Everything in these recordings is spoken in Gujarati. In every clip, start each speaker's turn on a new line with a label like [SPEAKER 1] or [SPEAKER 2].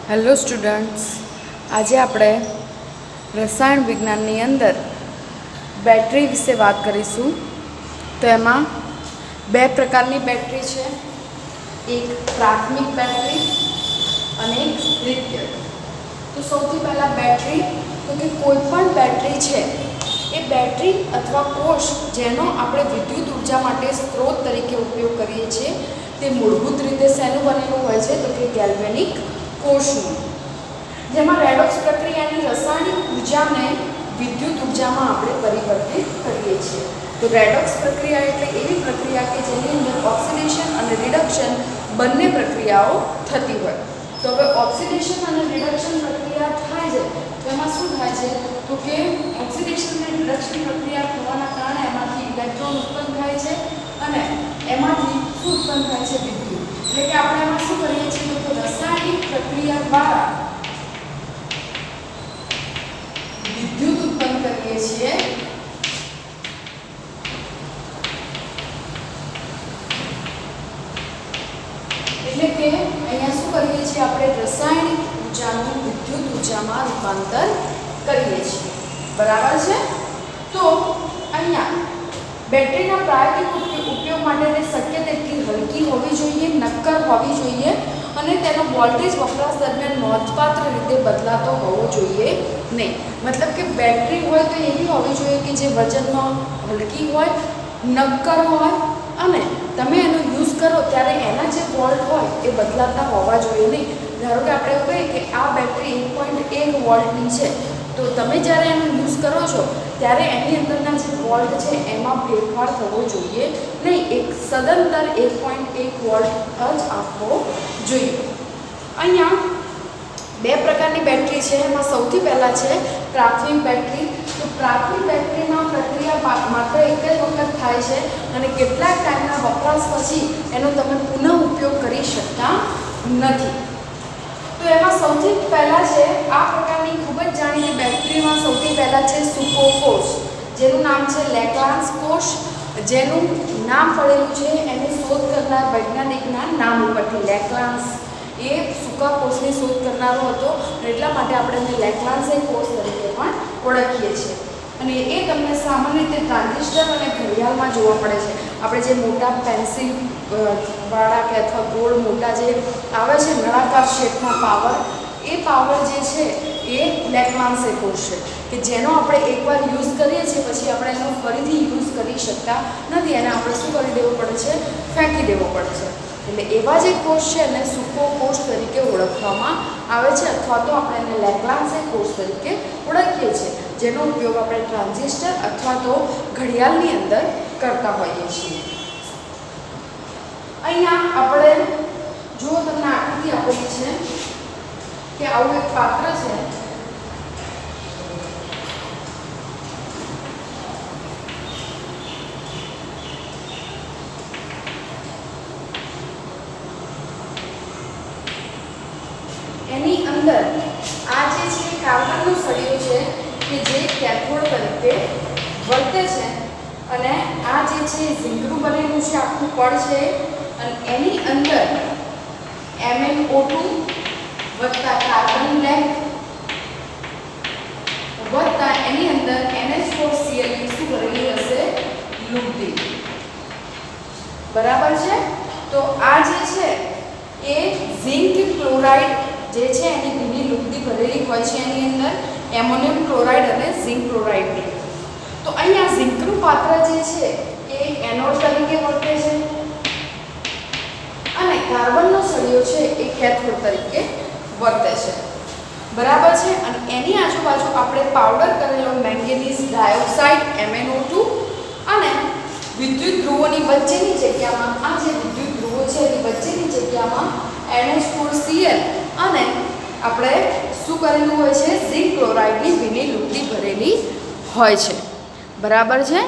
[SPEAKER 1] હેલો સ્ટુડન્ટ્સ, આજે આપણે રસાયણ વિજ્ઞાનની અંદર બેટરી વિશે વાત કરીશું. તો એમાં બે પ્રકારની બેટરી છે, એક પ્રાથમિક બેટરી અને એક દ્વિતીયક. તો સૌથી પહેલાં બેટરી, તો કે કોઈ પણ બેટરી છે એ બેટરી અથવા કોષ જેનો આપણે વિદ્યુત ઉર્જા માટે સ્ત્રોત તરીકે ઉપયોગ કરીએ છીએ તે મૂળભૂત રીતે શેનું બનેલું હોય છે? તો કે ગેલ્વેનિક કોષનું, જેમાં રેડોક્સ પ્રક્રિયાની રાસાયણિક ઉર્જાને વિદ્યુત ઉર્જામાં આપણે પરિવર્તિત કરીએ છીએ. તો રેડોક્સ પ્રક્રિયા એટલે એવી પ્રક્રિયા કે જેની અંદર ઓક્સિડેશન અને રિડક્શન બંને પ્રક્રિયાઓ થતી હોય. તો હવે ઓક્સિડેશન અને રિડક્શન પ્રક્રિયા થાય છે તો એમાં શું થાય છે? તો કે ઓક્સિડેશન અને રિડક્શન પ્રક્રિયા થવાના કારણે એમાંથી ઇલેક્ટ્રોન ઉત્પન્ન થાય છે અને એમાંથી શું ઉત્પન્ન થાય છે? વિદ્યુત. એટલે કે આપણે એમાં શું કરીએ છીએ? તો રાસાયણિક પ્રક્રિયા દ્વારા વિદ્યુત ઉત્પન્ન કરીએ છીએ. એટલે કે અહીંયા શું કરીએ છીએ? આપણે રાસાયણિક ઉર્જાનું વિદ્યુત ઉર્જામાં રૂપાંતર કરીએ છીએ. બરાબર છે? તો અહીંયા બેટરીના પ્રાયોગિક ઉપયોગ માટે શક્ય તેટલી હલકી હોવી જોઈએ, નક્કર હોવી જોઈએ અને તેનો વોલ્ટેજ વપરાશ દરમિયાન નોંધપાત્ર રીતે બદલાતો હોવો જોઈએ નહીં. મતલબ કે બેટરી હોય તો એવી હોવી જોઈએ કે જે વજનમાં હલકી હોય, નક્કર હોય અને તમે એનો યુઝ કરો ત્યારે એના જે વોલ્ટ હોય એ બદલાતા હોવા જોઈએ નહીં. ધારો કે આપણે એવું કહીએ કે આ બેટરી 1.1 વોલ્ટની છે, તો તમે જ્યારે એનો યુઝ કરો છો ત્યારે એની અંદરના જે વોલ્ટ છે એમાં ફેરફાર થવો જોઈએ નહીં. એક સદંતર 1.1 વોલ્ટ જ આપવો જોઈએ. અહીંયા બે પ્રકારની બેટરી છે. એમાં સૌથી પહેલાં છે પ્રાથમિક બેટરી. તો પ્રાથમિક બેટરીમાં પ્રક્રિયા માત્ર એક જ વખત થાય છે અને કેટલાક ટાઈમના વપરાશ પછી એનો તમે પુનઃ ઉપયોગ કરી શકતા નથી. તો એમાં સૌથી પહેલાં છે આ પ્રકારની ખૂબ જ જાણીતી બેટરીમાં સૌથી પહેલાં છે સૂકો કોષ, જેનું નામ છે લેક્લાન્સ કોષ. જેનું નામ પડેલું છે એની શોધ કરનાર વૈજ્ઞાનિકના નામ ઉપરથી. લેક્લાન્સ એ સૂકા કોષની શોધ કરનારો હતો, એટલા માટે આપણે એને લેક્લાન્સ કોષ તરીકે પણ ઓળખીએ છીએ. અને એ તમને સામાન્ય રીતે ટ્રાન્ઝિસ્ટર અને ઘડિયાળમાં જોવા મળે છે. આપણે જે મોટા પેન્સિલ વાળા કે અથવા ગોળ મોટા જે આવે છે નળાકાર શેપના પાવર, એ પાવર જે છે એ લેક્લાન્સ કોષ છે કે જેનો આપણે એકવાર યુઝ કરીએ છીએ પછી આપણે એનો ફરીથી યુઝ કરી શકતા નથી. એને આપણે શું કરી દેવો પડે છે? ફેંકી દેવો પડે છે. એટલે એવા જે કોષ છે એને સૂકો કોષ તરીકે ઓળખવામાં આવે છે અથવા તો આપણે એને લેક્લાન્સ કોષ તરીકે ઓળખીએ છીએ, જેનો ઉપયોગ આપણે ટ્રાન્ઝિસ્ટર અથવા તો ઘડિયાળની અંદર કરતા હોઈએ છીએ. અહીંયા આપણે જો તમને આકૃતિ આપેલી છે કે આવું એક પાત્ર છે. એની અંદર આ જે છે કાર્બનનો સળિયો છે કે જે કેથોડ તરીકે વર્તે છે અને આ જે છે ઝીંકનું બનેલું છે આખું પડ છે અને એની અંદર MnO2 વત્તા કાર્બન બ્લેક વત્તા એની અંદર NH4Cl ની શું કરેલી હશે? લુપ્તિ. બરાબર છે? તો આ જે છે એ ઝિંક ક્લોરાઇડ જે છે એની ભીની લુપ્તિ ભરેલી હોય છે એની અંદર એમોનિયમ ક્લોરાઇડ અને ઝિંક ક્લોરાઇડની. તો અહીંયા ઝિંકનું પાત્ર જે છે એ એનોડ તરીકે વર્તે છે અને કાર્બનનો સળિયો છે એ કેથોડ તરીકે વર્તે છે. બરાબર છે? અને એની આજુબાજુ આપણે પાવડર કરેલો મેંગેનીઝ ડાયોક્સાઇડ MnO2 અને વિદ્યુત ધ્રુવોની વચ્ચેની જગ્યામાં આ જે વિદ્યુત ધ્રુવો છે એની વચ્ચેની જગ્યામાં NH4Cl અને આપણે શું કરેલું હોય છે? ઝિંક ક્લોરાઇડની ભીની લુપ્તિ ભરેલી હોય છે. બરાબર છે?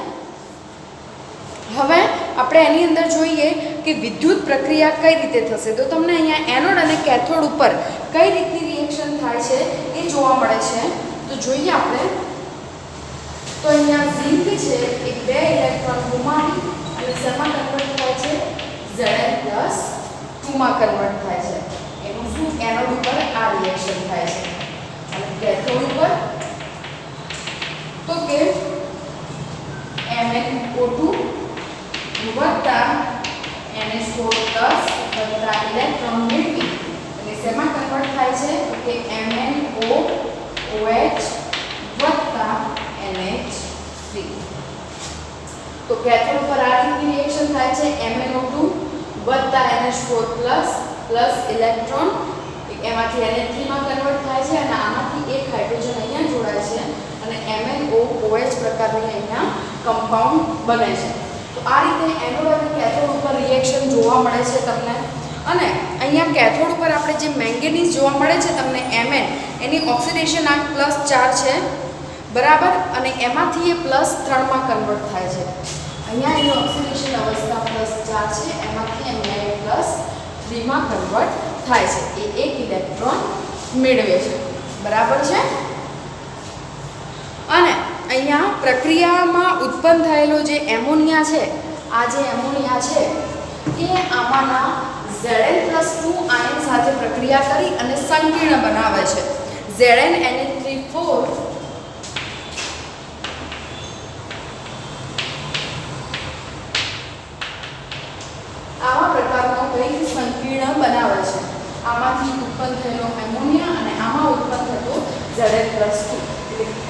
[SPEAKER 1] હવે આપણે એની અંદર જોઈએ કે વિદ્યુત પ્રક્રિયા કઈ રીતે થશે. તો તમને અહીંયા એનોડ અને કેથોડ ઉપર કઈ રીતની રિએક્શન થાય છે એ જોવા મળે છે. તો જોઈએ આપણે. તો અહીંયા ઝિંક છે એ 2 ઇલેક્ટ્રોન ગુમાવી અને શેમાં કન્વર્ટ થાય છે? Zn+2 માં કન્વર્ટ થાય છે. એનું શું એનોડ ઉપર આ રિએક્શન થાય છે અને કેથોડ ઉપર તો કે MnO2 વત્તા NH4 પ્લસ વત્તા ઇલેક્ટ્રોન મેળવી અને શેમાં કન્વર્ટ થાય છે તો કે MnOOH વત્તા NH3. તો કેથોડ પર આ રીતની રિએક્શન થાય છે MnO2 વત્તા NH4 પ્લસ ઇલેક્ટ્રોન એમાંથી NH3 માં કન્વર્ટ થાય છે અને આમાંથી એક હાઇડ્રોજન અહીંયા જોડાય છે અને MnOOH પ્રકારની અહીંયા કમ્પાઉન્ડ બને છે. તો આ રીતે એનોડ અને કેથોડ ઉપર રિએક્શન જોવા મળે છે તમને. અને અહીંયા કેથોડ ઉપર આપણે જે મેંગેનીઝ જોવા મળે છે તમને Mn એની ઓક્સિડેશન આંક +4 છે બરાબર અને એમાંથી એ +3 માં કન્વર્ટ થાય છે. અહીંયા એની ઓક્સિડેશન અવસ્થા +4 છે એમાંથી અહીંયા એ +3 માં કન્વર્ટ થાય છે. એ એક ઇલેક્ટ્રોન મેળવે છે બરાબર છે. અને અહીંયા પ્રક્રિયામાં ઉત્પન્ન થયેલો જે એમોનિયા છે આ જે એમોનિયા છે એ આમાંના Zn+2 આયન સાથે પ્રક્રિયા કરી અને સંકીર્ણ બનાવે છે. ZnNH3 આવા પ્રકારનો કંઈક સંકીર્ણ બનાવે છે. આમાંથી ઉત્પન્ન થયેલો એમોનિયા અને આમાં ઉત્પન્ન થતો Zn+2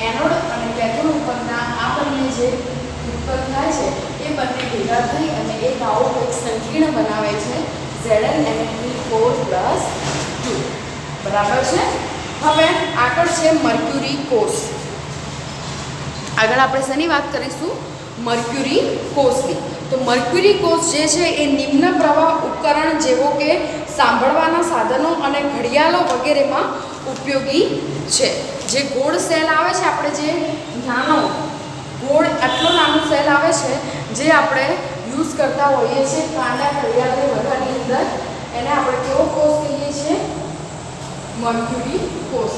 [SPEAKER 1] એનોડ અને કેથોડ ઉપરના આ બંને જે ઉત્પન્ન થાય છે એ બંને ભેગા થઈ અને એક આવો કંઈક સંકીર્ણ બનાવે છે ZnNH3 બરાબર છે. હવે આગળ છે મર્ક્યુરી કોષ. આગળ આપણે શેની વાત કરીશું? મર્ક્યુરી કોષની. તો મર્ક્યુરી કોષ જે છે એ નિમ્ન પ્રવાહ ઉપકરણ જેવો કે સાંભળવાના સાધનો અને ઘડિયાળો વગેરેમાં ઉપયોગી છે. જે ગોળ સેલ આવે છે આપણે જે નાનો ગોળ આટલો નાનો સેલ આવે છે જે આપણે યુઝ કરતા હોઈએ છીએ કાંડા ઘડિયાળ બધાની અંદર એને આપણે કેવો કોષ કહીએ છીએ? મર્ક્યુરી કોષ.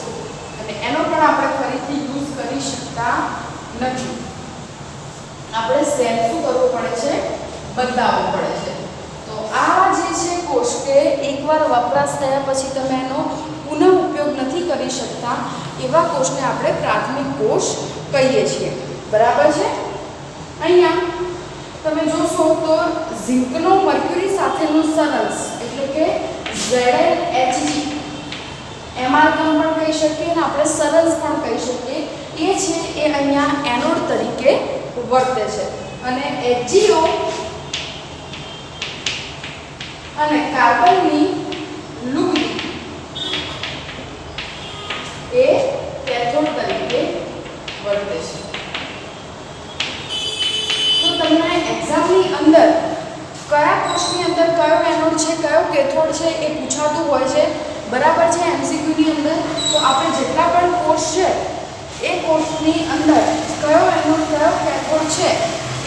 [SPEAKER 1] અને એનો પણ આપણે ફરીથી યુઝ કરી શકતા નથી. આપણે સેલ શું કરવો પડે છે? બદલાવવો પડે છે. તો આ જે છે કોષ કે એકવાર વપરાશ થયા પછી તમે એનો પુનઃ ઉપયોગ નથી કરી શકતા એવા કોષને આપણે પ્રાથમિક કોષ કહીએ છીએ બરાબર છે. અહીંયા તમે જોશો તો ઝિંકનો મર્ક્યુરી સાથેનું સરંસ એટલે કે ZnHg એમાર્ગમ પણ કહી શકીએ અને આપણે સરંસ પણ કહી શકીએ એ છે એ અહીંયા એનોડ તરીકે વર્તે છે. અને HgO અને કાર્બનની લુગદી એ કેથોડ તરીકે વર્તે છે. તો તમને એક્ઝામની અંદર કયા કોષની અંદર કયો એનોડ છે કયો કેથોડ છે એ પૂછાતું હોય છે બરાબર છે MCQ ની અંદર. તો આપણે જેટલા પણ કોષ છે એ કોષની અંદર કયો એનોડ કયો કેથોડ છે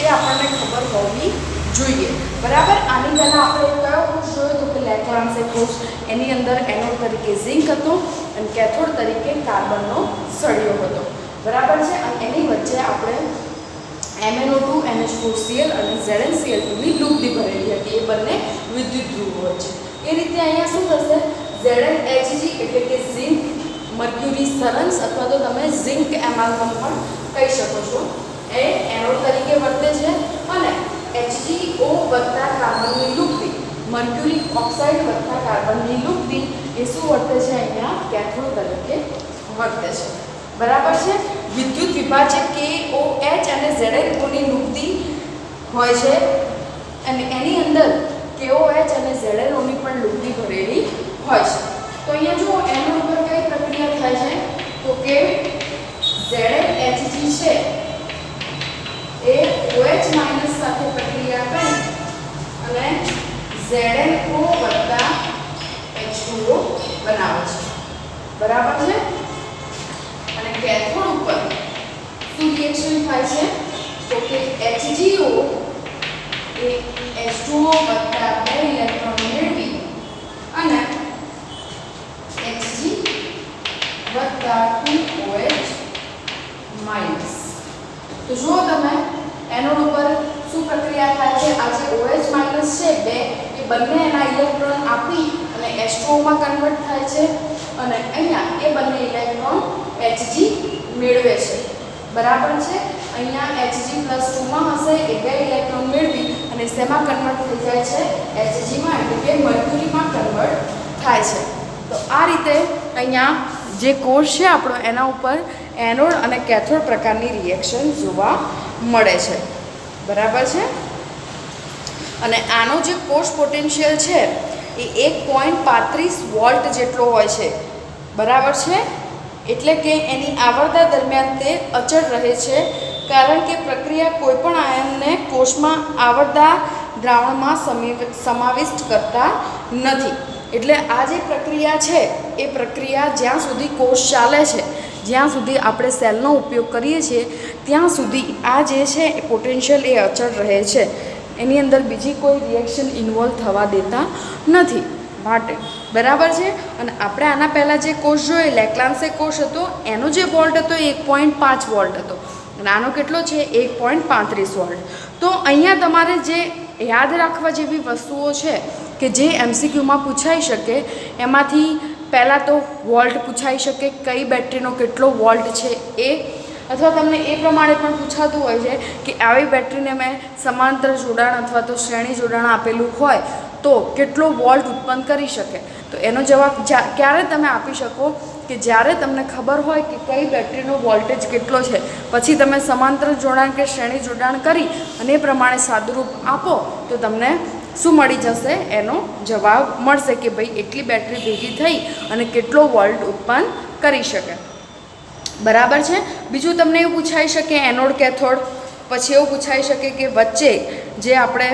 [SPEAKER 1] એ આપણને ખબર હોવી જોઈએ બરાબર. આની પહેલાં આપણે કયો કોષ જોયો તો કે લેક્રાન્સે કોષ. એની અંદર એનોડ તરીકે ઝિંક હતો અને કેથોડ તરીકે કાર્બનનો સળિયો હતો બરાબર છે. અને એની વચ્ચે આપણે MnO2 NH4Cl અને ZnCl2 ની લુગદી ભરેલી હતી. એ બંને વિદ્યુત ધ્રુવ હોય છે. એ રીતે અહીંયા શું થશે? ZnHg એટલે કે ઝિંક મર્ક્યુરી સરંસ અથવા તો તમે ઝિંક એમાલ્ગમ પણ કહી શકો છો એ એનોડ તરીકે વર્તે છે. અને HgO વત્તા કાર્બનની લુગદી મર્ક્યુરી ઓક્સાઇડ વત્તા કાર્બનની લુગદી એ શું વર્તે છે? અહીંયા કેથોડ તરીકે વર્તે છે બરાબર છે. વિદ્યુત વિભાજક KOH અને ZnO ની લુગદી હોય છે અને એની અંદર KOH અને ZnO ની પણ લુગદી ભરેલી હોય છે. તો અહીંયા જો એનોડ ઉપર કઈ પ્રક્રિયા થાય છે તો કે ZnHg છે એ OH માઈનસ સાથે પ્રક્રિયા કરી અને ZnO વત્તા H2O બનાવે છે બરાબર છે. અને કેથોડ ઉપર શું રિએક્શન થાય છે તો કે HgO એ H2O વત્તા 2 ઇલેક્ટ્રોન મેળવી અને Hg વત્તા 2OH માઈનસ. તો જો તમે એનોડ ઉપર શું પ્રક્રિયા થાય છે? આ જે OH માઈનસ છે બે એ બંને એના ઇલેક્ટ્રોન આપી અને H2O માં કન્વર્ટ થાય છે અને અહીંયા એ બંને ઇલેક્ટ્રોન Hg મેળવે છે. બરાબર છે. અહીંયા Hg+2 માં હશે એ બે ઇલેક્ટ્રોન મેળવી અને શેમાં કન્વર્ટ થઈ જાય છે? Hg માં, એટલે કે મર્ક્યુરીમાં કન્વર્ટ થાય છે. તો આ રીતે અહીંયા જે કોષ છે આપણો એના ઉપર એનોડ અને કેથોડ પ્રકારની રિએક્શન જોવા મળે છે. બરાબર છે. અને આનો જે કોષ પોટેન્શિયલ છે એ 1.35 વોલ્ટ જેટલો હોય છે. બરાબર છે. એટલે કે એની આવરદા દરમિયાન તે અચળ રહે છે, કારણ કે પ્રક્રિયા કોઈપણ આયનને કોષમાં આવરદા દ્રાવણમાં સમાવિષ્ટ કરતા નથી. એટલે આ જે પ્રક્રિયા છે એ પ્રક્રિયા જ્યાં સુધી કોષ ચાલે છે, જ્યાં સુધી આપણે સેલનો ઉપયોગ કરીએ છીએ ત્યાં સુધી આ જે છે એ પોટેન્શિયલ એ અચળ રહે છે. એની અંદર બીજી કોઈ રિએક્શન ઇન્વોલ્વ થવા દેતા નથી માટે. બરાબર છે. અને આપણે આના પહેલાં જે કોષ જોયો લેક્લાન્સે કોષ હતો એનો જે વોલ્ટ હતો એ 1.5 વોલ્ટ હતો અને આનો કેટલો છે? 1.35 વોલ્ટ. તો અહીંયા તમારે જે યાદ રાખવા જેવી વસ્તુઓ છે કે જે MCQમાં પૂછાઈ શકે, એમાંથી પહેલાં તો વોલ્ટ પૂછાઈ શકે, કઈ બેટરીનો કેટલો વોલ્ટ છે એ, અથવા તમને એ પ્રમાણે પણ પૂછાતું હોય છે કે આવી બેટરીને મેં સમાંતર જોડાણ અથવા તો શ્રેણી જોડાણ આપેલું હોય તો કેટલો વોલ્ટ ઉત્પન્ન કરી શકે. તો એનો જવાબ ક્યારે તમે આપી શકો કે જ્યારે તમને ખબર હોય કે કઈ બેટરીનો વોલ્ટેજ કેટલો છે, પછી તમે સમાંતર જોડાણ કે શ્રેણી જોડાણ કરી અને એ પ્રમાણે સાદુરૂપ આપો તો તમને શું મળી જશે? એનો જવાબ મળશે કે ભાઈ એટલી બેટરી ભેગી થઈ અને કેટલો વોલ્ટ ઉત્પન્ન કરી શકે. બરાબર છે. બીજું તમને એવું પૂછાઈ શકે એનોડ કેથોડ. પછી એવું પૂછાઈ શકે કે વચ્ચે જે આપણે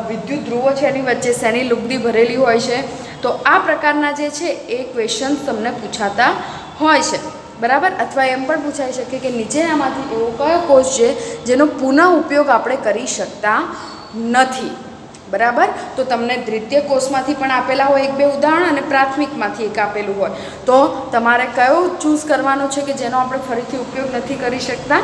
[SPEAKER 1] વિદ્યુત ધ્રુવો છે એની વચ્ચે શેની લુગદી ભરેલી હોય છે. તો આ પ્રકારના જે છે એ ક્વેશ્ચન્સ તમને પૂછાતા હોય છે. બરાબર. અથવા એમ પણ પૂછાઈ શકે કે નીચેનામાંથી એવો કયો કોષ છે જેનો પુનઃ ઉપયોગ આપણે કરી શકતા નથી. બરાબર. તો તમને દ્વિતીય કોષમાંથી પણ આપેલા હોય 1-2 ઉદાહરણ અને પ્રાથમિકમાંથી એક આપેલું હોય, તો તમારે કયો ચૂઝ કરવાનો છે કે જેનો આપણે ફરીથી ઉપયોગ નથી કરી શકતા?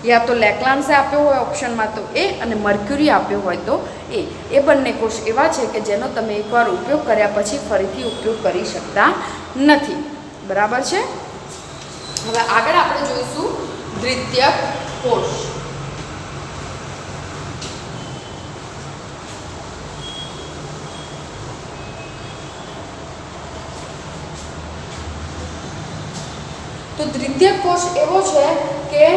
[SPEAKER 1] યા તો લેક્લાન્સે આપ્યો હોય ઓપ્શનમાં તો એ, અને મર્ક્યુરી આપ્યો હોય તો એ. એ બંને કોષ એવા છે કે જેનો તમે એકવાર ઉપયોગ કર્યા પછી ફરીથી ઉપયોગ કરી શકતા નથી. બરાબર છે. હવે આગળ આપણે જોઈશું દ્વિતીયક કોષ. તો દ્વિતીયક કોષ એવો છે કે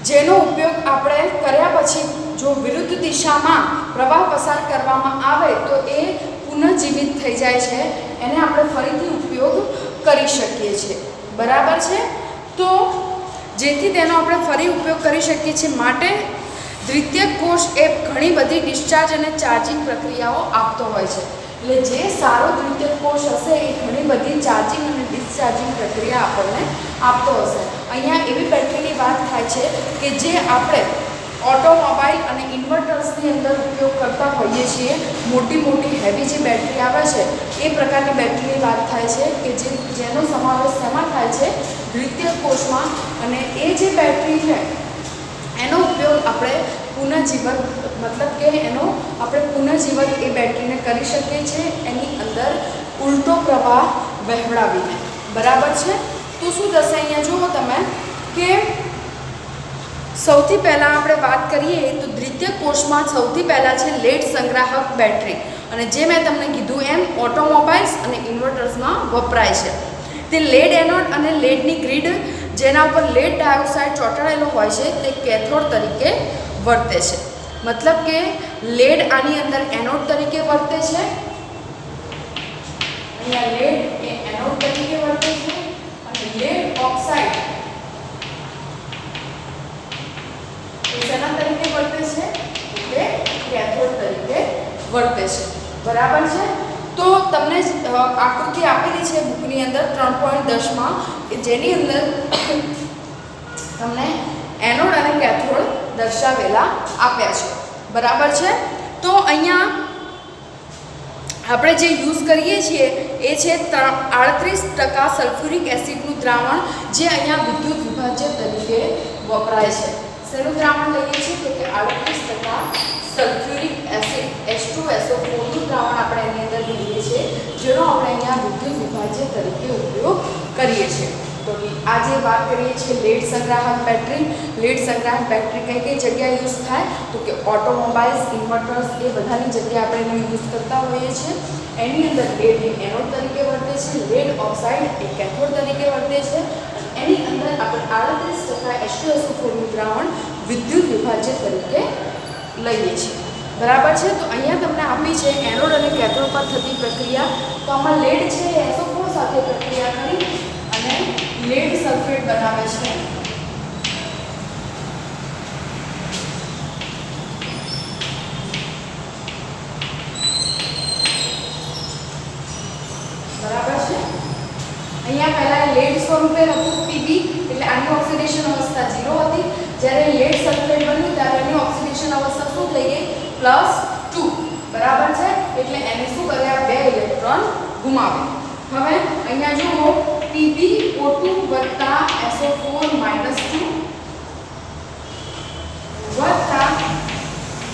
[SPEAKER 1] જેનો ઉપયોગ આપણે કર્યા પછી જો વિરુદ્ધ દિશામાં પ્રવાહ પસાર કરવામાં આવે તો એ પુનઃજીવિત થઈ જાય છે. એને આપણે ફરીથી ઉપયોગ કરી શકીએ છીએ. બરાબર છે. તો જેથી તેનો આપણે ફરી ઉપયોગ કરી શકીએ છીએ માટે દ્વિતીયક કોષ એ ઘણી બધી ડિસ્ચાર્જ અને ચાર્જિંગ પ્રક્રિયાઓ આપતો હોય છે. એટલે જે સારો દ્વિતીયક કોષ હશે એ ઘણી બધી ચાર્જિંગ અને ડિસ્ચાર્જિંગ પ્રક્રિયા આપણને આપતો હશે. અહીંયા એવી બેટરીની વાત થાય છે કે જે આપણે ઓટોમોબાઈલ અને ઇન્વર્ટર્સની અંદર ઉપયોગ કરતા હોઈએ છીએ. મોટી મોટી હેવી જે બેટરી આવે છે એ પ્રકારની બેટરીની વાત થાય છે કે જેનો સમાવેશ શેમાં થાય છે? દ્વિતીયક કોષમાં. અને એ જે બેટરી છે એનો ઉપયોગ આપણે પુનઃજીવન, મતલબ કે એનો આપણે પુનઃજીવન એ બેટરીને કરી શકીએ છીએ એની અંદર ઉલટો પ્રવાહ વહેવડાવીને. બરાબર છે. તો શું થશે અહીંયા જુઓ તમે કે સૌથી પહેલાં આપણે વાત કરીએ તો દ્વિતીયક કોષમાં સૌથી પહેલાં છે લેડ સંગ્રાહક બેટરી. અને જે મેં તમને કીધું એમ ઓટોમોબાઈલ્સ અને ઇન્વર્ટર્સમાં વપરાય છે. તે લેડ એનોડ અને લેડની ગ્રીડ જેના ઉપર લેડ ડાયોક્સાઇડ ચોંટાડેલો હોય છે તે કેથોડ તરીકે વર્તે છે. મતલબ કે લેડ આની અંદર એનોડ તરીકે વર્તે છે. અહીંયા લેડ એ એનોડ તરીકે વર્તે છે અને લેડ ઓક્સાઇડ એ શેના તરીકે વર્તે છે? એટલે કેથોડ તરીકે વર્તે છે. બરાબર છે. તો તમને આકૃતિ આપેલી છે બુકની અંદર 3.10 માં કે જેની અંદર તમને એનોડ અને કેથોડ દર્શાવેલા આપ્યા છે. બરાબર છે. તો અહીંયા આપણે જે યુઝ કરીએ છીએ એ છે 38% સલ્ફ્યુરિક એસિડનું દ્રાવણ, જે અહીંયા વિદ્યુત વિભાજ્ય તરીકે વપરાય છે. શેનું દ્રાવણ લઈએ છીએ તો કે 38% સલ્ફ્યુરિક એસિડ H2SO4 નું દ્રાવણ આપણે એની અંદર લઈએ છીએ જેનો આપણે અહીંયા વિદ્યુત વિભાજ્ય તરીકે ઉપયોગ કરીએ છીએ. તો આજે વાત કરીએ છીએ લેડ સંગ્રાહક બેટરી. લેડ સંગ્રાહક બેટરી કઈ કઈ જગ્યાએ યુઝ થાય તો કે ઓટોમોબાઈલ્સ, ઇન્વર્ટર્સ એ બધાની જગ્યાએ આપણે એનો યુઝ કરતા હોઈએ છીએ. એની અંદર લેડ એ એનોડ તરીકે વર્તે છે, લેડ ઓક્સાઇડ એ કેથોડ તરીકે વર્તે છે. એની અંદર આપણે 38% H2SO4 નું દ્રાવણ વિદ્યુત વિભાજ્ય તરીકે લઈએ છીએ. બરાબર છે. તો અહીંયા તમને આપી છે એનોડ અને કેથોડ પર થતી પ્રક્રિયા. તો આમાં લેડ છે એ SO4 સાથે પ્રક્રિયા કરી અને લેડ સલ્ફેટ બનાવે છે. બરાબર છે. અહીંયા પહેલા લેડ સ્વરૂપે હતું Pb, એટલે આની ઓક્સિડેશન અવસ્થા 0 હતી. જ્યારે લેડ સલ્ફેટ બન્યું ત્યારે એની ઓક્સિડેશન અવસ્થા શું થઈ ગઈ? +2. બરાબર છે. એટલે એને શું કર્યા? 2 ઇલેક્ટ્રોન ગુમાવે. હવે અહીંયા જુઓ PbO2 SO4 -2 વત્તા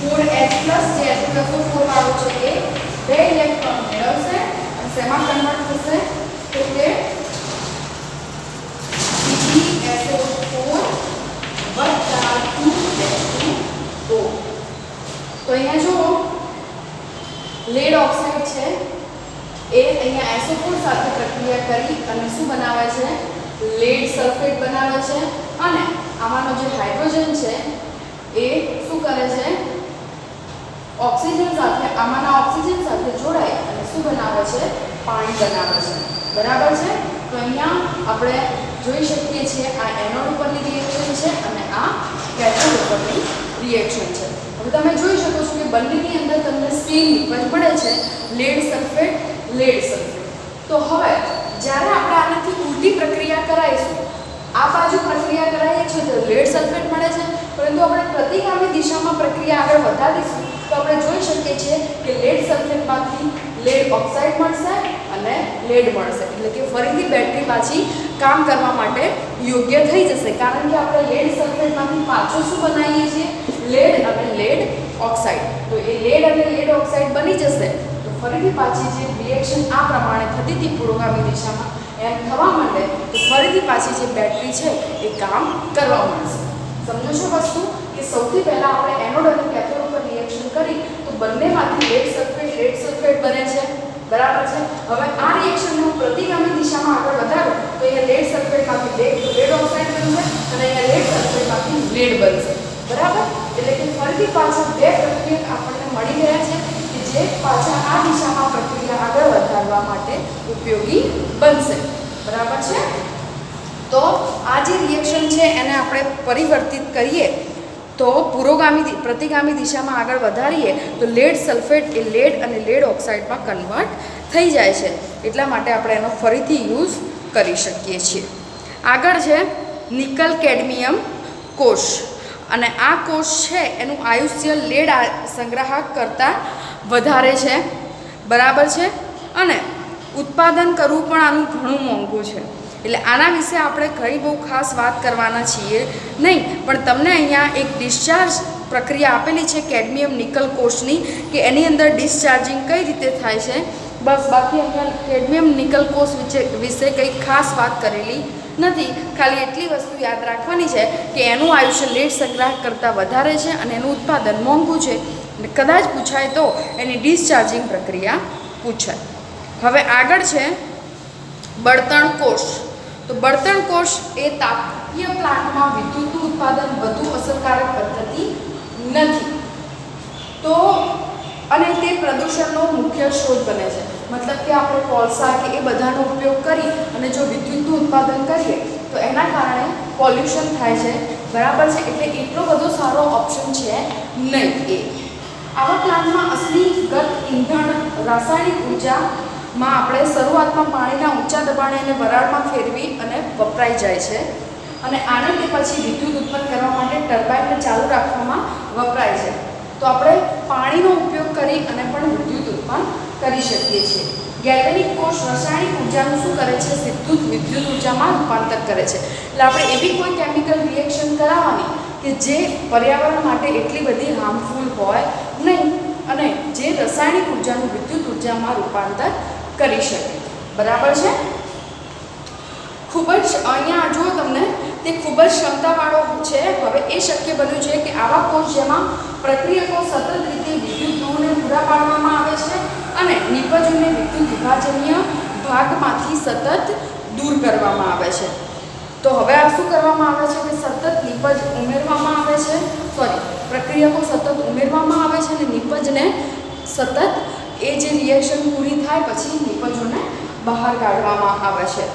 [SPEAKER 1] 4H+ જે H2SO4 વાળો છે એ 2 ઇલેક્ટ્રોન મેળવશે અને શેમાં કન્વર્ટ થશે તો કે PbSO4 વત્તા 2H2O. તો અહીંયા જુઓ લેડ ઓક્સાઇડ છે એ અહીંયા SO4 સાથે પ્રક્રિયા કરી અને શું બનાવે છે? લેડ સલ્ફેટ બનાવે છે. અને આમાંનો જે હાઇડ્રોજન છે એ શું કરે છે? ઓક્સિજન સાથે આમાંના ઓક્સિજન સાથે જોડાય અને શું બનાવે છે? પાણી બનાવે છે. બરાબર છે. તો અહીંયા આપણે જોઈ શકીએ છીએ આ એનોડ ઉપરની રિએક્શન છે અને આ કેથોડ ઉપરની રિએક્શન છે. હવે તમે જોઈ શકો છો કે બંનેની અંદર તમને સેમ લિક્વિડ મળે છે, લેડ સલ્ફેટ, લેડ સલ્ફેટ. તો હવે જ્યારે આપણે આનાથી ઉલટી પ્રક્રિયા કરાવીશું, આ બાજુ પ્રક્રિયા કરાવીએ છીએ તો લેડ સલ્ફેટ મળે છે, પરંતુ આપણે પ્રતિગામી દિશામાં પ્રક્રિયા આગળ વધારીશું તો આપણે જોઈ શકીએ છીએ કે લેડ સલ્ફેટમાંથી લેડ ઓક્સાઇડ મળશે અને લેડ મળશે. એટલે કે ફરીથી બેટરી પાછી કામ કરવા માટે યોગ્ય થઈ જશે, કારણ કે આપણે લેડ સલ્ફેટમાંથી પાછું શું બનાવીએ છીએ? લેડ અને લેડ ઓક્સાઇડ. તો એ લેડ અને લેડ ઓક્સાઇડ બની જશે તો ફરીથી પાછી જે રિએક્શન આ પ્રમાણે થતી હતી પુરોગામી દિશામાં એમ થવા માંડે તો ફરીથી પાછી જે બેટરી છે એ કામ કરવા માંડશે. સમજો છો વસ્તુ કે સૌથી પહેલા આપણે એનોડ અને કેથોડ ઉપર રિએક્શન કરી તો બંનેમાંથી લેડ સલ્ફેટ બને છે. બરાબર છે. હવે આ રિએક્શનનો પ્રતિગામી દિશામાં આગળ વધારો તો અહીંયા લેડ સલ્ફેટમાંથી લેડ ઓક્સાઇડ બનશે અને અહીંયા લેડ સલ્ફેટમાંથી લેડ બનશે. બરાબર. એટલે કે ફરીથી પાછા બે પ્રક્રિયા આપણને મળી ગયા છે કે જે પાછા આ દિશામાં પ્રક્રિયા આગળ વધારવા માટે ઉપયોગી બનશે. બરાબર છે. તો આ જે રિએક્શન છે એને આપણે પરિવર્તિત કરીએ તો પ્રતિગામી દિશામાં આગળ વધારીએ તો લેડ સલ્ફેટ એ લેડ અને લેડ ઓક્સાઇડમાં કન્વર્ટ થઈ જાય છે. એટલા માટે આપણે એનો ફરીથી યુઝ કરી શકીએ છીએ. આગળ છે નિકલ કેડમિયમ કોષ. અને આ કોષ છે એનું આયુષ્ય લેડ સંગ્રાહક કરતાં વધારે છે. બરાબર છે. અને ઉત્પાદન કરવું પણ આનું ઘણું મોંઘું છે. એટલે આના વિશે આપણે કંઈ બહુ ખાસ વાત કરવાના છીએ નહીં, પણ તમને અહીંયા એક ડિસ્ચાર્જ પ્રક્રિયા આપેલી છે કેડમિયમ નિકલ કોષની કે એની અંદર ડિસ્ચાર્જિંગ કઈ રીતે થાય છે. બસ બાકી અહીંયા કેડમિયમ નિકલ કોષ વિશે કંઈ ખાસ વાત કરેલી નથી. ખાલી એટલી વસ્તુ યાદ રાખવાની છે કે એનું આયુષ્ય લેડ સંગ્રાહક કરતાં વધારે છે અને એનું ઉત્પાદન મોંઘું છે. કદાચ પૂછાય તો એની ડિસ્ચાર્જિંગ પ્રક્રિયા પૂછાય. હવે આગળ છે બળતણ કોષ. તો બળતણ કોષ એ તાપીય પ્લાન્ટમાં વિદ્યુતનું ઉત્પાદન વધુ અસરકારક પદ્ધતિ નથી. તો અને તે પ્રદૂષણનો મુખ્ય સ્ત્રોત બને છે. મતલબ કે આપણે કોલસા કે એ બધાનો ઉપયોગ કરી અને જો વિદ્યુતનું ઉત્પાદન કરીએ તો એના કારણે પોલ્યુશન થાય છે. બરાબર છે. એટલે એટલો બધો સારો ઓપ્શન છે નહીં. આવા પ્લાન્ટમાં અસલીગત ઈંધણ રાસાયણિક ઉર્જામાં આપણે શરૂઆતમાં પાણીના ઊંચા દબાણે અને વરાળમાં ફેરવી અને વપરાઈ જાય છે અને આને તે પછી વિદ્યુત ઉત્પન્ન કરવા માટે ટર્બાઇનને ચાલુ રાખવામાં વપરાય છે. તો આપણે પાણીનો ઉપયોગ કરી અને પણ વિદ્યુત ઉત્પન્ન કરી શકીએ છીએ. ગેલ્વેનિક કોષ રાસાયણિક ઉર્જાનું શું કરે છે? સીધું વિદ્યુત ઉર્જામાં રૂપાંતર કરે છે. એટલે આપણે એવી કોઈ કેમિકલ રિએક્શન કરાવવાની કે જે પર્યાવરણ માટે એટલી બધી હાર્મફુલ હોય નહીં અને જે રાસાયણિક ઉર્જાનું વિદ્યુત ઉર્જામાં રૂપાંતર કરી શકે. બરાબર છે. ખૂબ જ અહીંયા જો તમને તે ખૂબ જ ક્ષમતાવાળો છે. હવે એ શક્ય બન્યું છે કે આવા કોષ જેમાં પ્રક્રિયકો સતત રીતે વિદ્યુત ધ્રુવને પૂરા પાડવામાં આવે છે અને નિપજોને વિદ્યુત વિભાજનીય ભાગમાંથી સતત દૂર કરવામાં આવે છે. તો હવે આ શું કરવામાં આવે છે કે સતત નિપજ ઉમેરવામાં આવે છે, પ્રક્રિયકો સતત ઉમેરવામાં આવે છે અને નિપજને સતત એ જે રિએક્શન પૂરી થાય પછી નિપજોને બહાર કાઢવામાં આવે છે.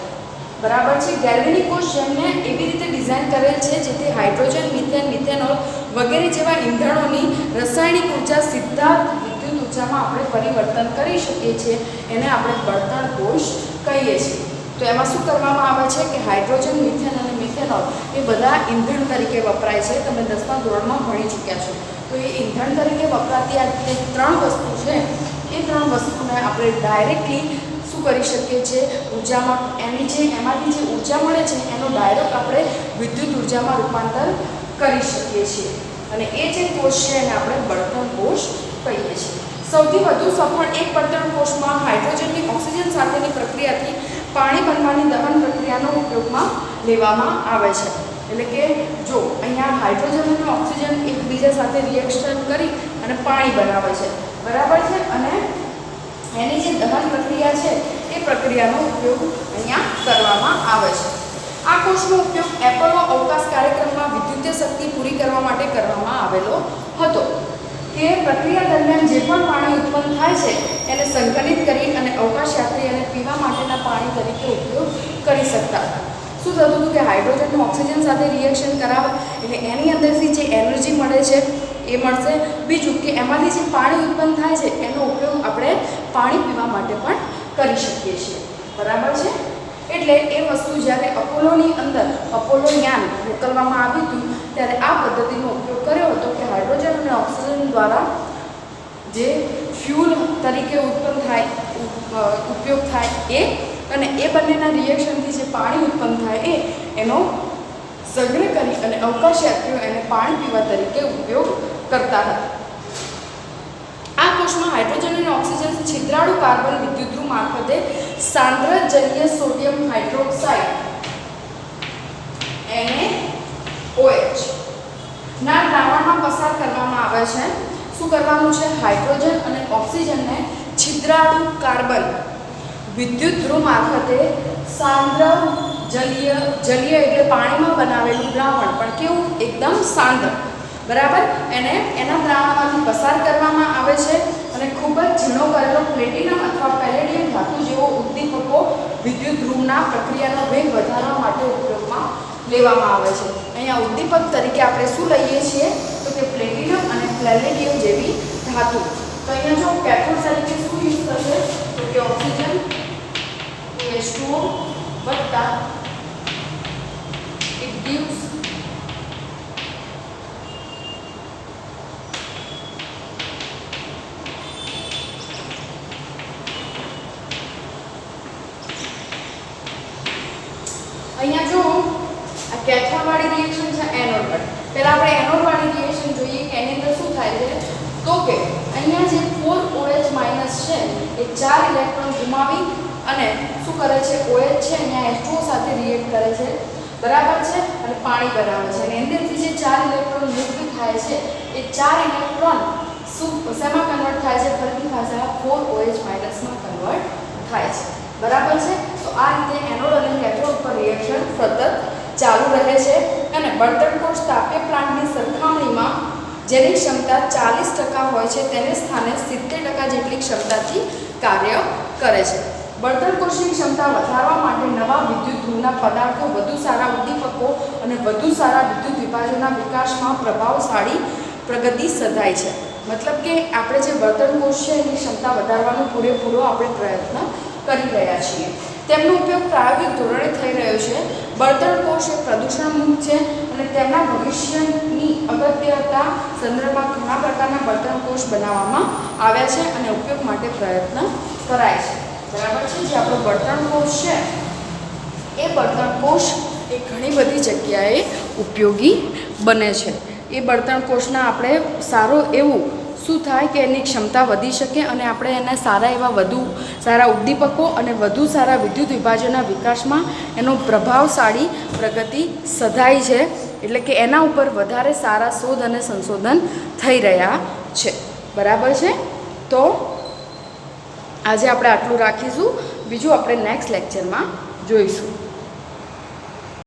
[SPEAKER 1] બરાબર છે. ગેલ્વેનિક કોષ જેમને એવી રીતે ડિઝાઇન કરેલ છે જેથી હાઇડ્રોજન, મિથેન, મિથેનોલ વગેરે જેવા ઇંધણોની રાસાયણિક ઉર્જા સીધા વિદ્યુત ઉર્જામાં આપણે પરિવર્તન કરી શકીએ છીએ. એને આપણે બળતણ કોષ કહીએ છીએ. તો એમાં શું કરવામાં આવે છે કે હાઇડ્રોજન, મિથેન અને મિથેનોલ એ બધા ઇંધણ તરીકે વપરાય છે. તમે 10મા ધોરણમાં ભણી ચૂક્યા છો. તો એ ઇંધણ તરીકે વપરાતી આ જે 3 વસ્તુ છે એ 3 વસ્તુને આપણે ડાયરેક્ટલી શું કરી શકીએ છીએ ઉર્જામાં એમાંથી જે ઉર્જા મળે છે એનો ડાયરેક્ટ આપણે વિદ્યુત ઉર્જામાં રૂપાંતર કરી શકીએ છીએ. અને એ જે કોષ છે એને આપણે બળતણ કોષ કહીએ છીએ. સૌથી વધુ સફળ એક બળતણ કોષમાં હાઇડ્રોજનની ઓક્સિજન સાથેની પ્રક્રિયાથી પાણી બનવાની દહન પ્રક્રિયાનો ઉપયોગમાં લેવામાં આવે છે. એટલે કે જો અહીંયા હાઇડ્રોજન અને ઓક્સિજન એકબીજા સાથે રિએક્શન કરી અને પાણી બનાવે છે. બરાબર છે. અને એની જે દહન પ્રક્રિયા છે એ પ્રક્રિયાનો ઉપયોગ અહીંયા કરવામાં આવે છે. આ કોષનો ઉપયોગ એપોલો અવકાશ કાર્યક્રમમાં વિદ્યુતીય શક્તિ પૂરી કરવા માટે કરવામાં આવેલો હતો. કે પ્રક્રિયા દરમિયાન જે પણ પાણી ઉત્પન્ન થાય છે એને સંકલિત કરી અને અવકાશ યાત્રી અને પીવા માટેના પાણી તરીકે ઉપયોગ કરી શકતા હતા. શું થતું હતું કે હાઇડ્રોજનનું ઓક્સિજન સાથે રિએક્શન કરાવે એટલે એની અંદરથી જે એનર્જી મળે છે એ મળશે. બીજું કે એમાંથી જે પાણી ઉત્પન્ન થાય છે એનો ઉપયોગ આપણે પાણી પીવા માટે પણ કરી શકીએ છીએ. બરાબર છે. એટલે એ વસ્તુ જ્યારે અપોલોની અંદર અપોલો યાન મોકલવામાં આવ્યું હતું ત્યારે આ પદ્ધતિનો ઉપયોગ કર્યો હતો કે હાઇડ્રોજન અને ઓક્સિજન દ્વારા જે ફ્યુલ તરીકે ઉત્પન્ન થાય ઉપયોગ થાય એ અને એ બંનેના રિએક્શનથી જે પાણી ઉત્પન્ન થાય એનો સંગ્રહ કરી અને અવકાશ યાત્રીઓ એને પાણી પીવા તરીકે ઉપયોગ કરતા હતા. આ કોષમાં હાઇડ્રોજન અને ઓક્સિજન છિદ્રાળુ કાર્બન વિદ્યુતધ્રુવ મારફતે સાંદ્ર જલીય સોડિયમ હાઇડ્રોક્સાઇડ NaOH ના દ્રાવણમાં પસાર કરવામાં આવે છે. શું કરવાનું છે? હાઇડ્રોજન અને ઓક્સિજનને છિદ્રાળુ કાર્બન વિદ્યુતધ્રુવ મારફતે સાંદ્ર જલીય એટલે પાણીમાં બનાવેલું દ્રાવણ પણ કેવું એકદમ સાંદ્ર. બરાબર. એના દ્રાવણમાંથી પસાર કરવામાં આવે છે અને ખૂબ જ ઝીણો કરેલો પ્લેટિનમ અથવા પેલેડિયમ ધાતુ જેવો ઉદ્દીપકો વિદ્યુત ધ્રુવના પ્રક્રિયાનો વેગ વધારવા માટે ઉપયોગમાં લેવામાં આવે છે. અહીંયા ઉદ્દીપક તરીકે આપણે શું લઈએ છીએ તો કે પ્લેટિનમ અને પેલેડિયમ જેવી ધાતુ. તો અહીંયા જો કેથોડ તરીકે શું યુઝ થશે તો કે ઓક્સિજન H2O વત્તા it gives અહીંયા જો આ કેથોડ વાળી રિએક્શન છે એનોડ વાળી. પહેલા આપણે એનોડ વાળી રિએક્શન જોઈએ કે એની અંદર શું થાય છે તો કે અહીંયા જે 4OH- છે એ 4 ઇલેક્ટ્રોન ગુમાવી અને શું કરે છે OH છે અહીંયા H2O સાથે રિએક્ટ કરે છે. બરાબર છે. અને પાણી બનાવે છે અને અંદરથી જે 4 ઇલેક્ટ્રોન મુક્ત થાય છે એ 4 ઇલેક્ટ્રોન શેમાં કન્વર્ટ થાય છે? ફરીથી પાછા 4OH- માં કન્વર્ટ થાય છે. બરાબર છે. તો આ રીતે એનોડ અને કેથોડ પર રિએક્શન સતત ચાલુ રહે છે અને બળતણ કોષ તાપ્ય પ્લાન્ટની સરખામણીમાં જેની ક્ષમતા 40% હોય છે તેને સ્થાને 70% જેટલી ક્ષમતાથી કાર્ય કરે છે. બળતણ કોષની ક્ષમતા વધારવા માટે નવા વિદ્યુત ધ્રુવના પદાર્થો, વધુ સારા ઉદ્દીપકો અને વધુ સારા વિદ્યુત વિભાજનના વિકાસમાં પ્રભાવશાળી પ્રગતિ સધાય છે. મતલબ કે આપણે જે બળતણ કોષ છે એની ક્ષમતા વધારવાનો પૂરેપૂરો આપણે પ્રયત્ન કરી રહ્યા છીએ. તેમનો ઉપયોગ પ્રાયોગિક ધોરણે થઈ રહ્યો છે. બળતણ કોષ એ પ્રદૂષણ મુક્ત છે અને તેમના ભવિષ્યની અગત્યતા સંદર્ભમાં ઘણા પ્રકારના બળતણ કોષ બનાવવામાં આવ્યા છે અને ઉપયોગ માટે પ્રયત્ન કરાય છે. બરાબર છે. જે આપણો બળતણ કોષ છે એ બળતણ કોષ એ ઘણી બધી જગ્યાએ ઉપયોગી બને છે. એ બળતણ કોષના આપણે સારું એવું શું થાય કે એની ક્ષમતા વધી શકે અને આપણે એને સારા એવા વધુ સારા ઉદ્દીપકો અને વધુ સારા વિદ્યુત વિભાજનના વિકાસમાં એનો પ્રભાવશાળી પ્રગતિ સધાય છે. એટલે કે એના ઉપર વધારે સારા શોધ અને સંશોધન થઈ રહ્યા છે. બરાબર છે. તો આજે આપણે આટલું રાખીશું. બીજું આપણે નેક્સ્ટ લેક્ચરમાં જોઈશું.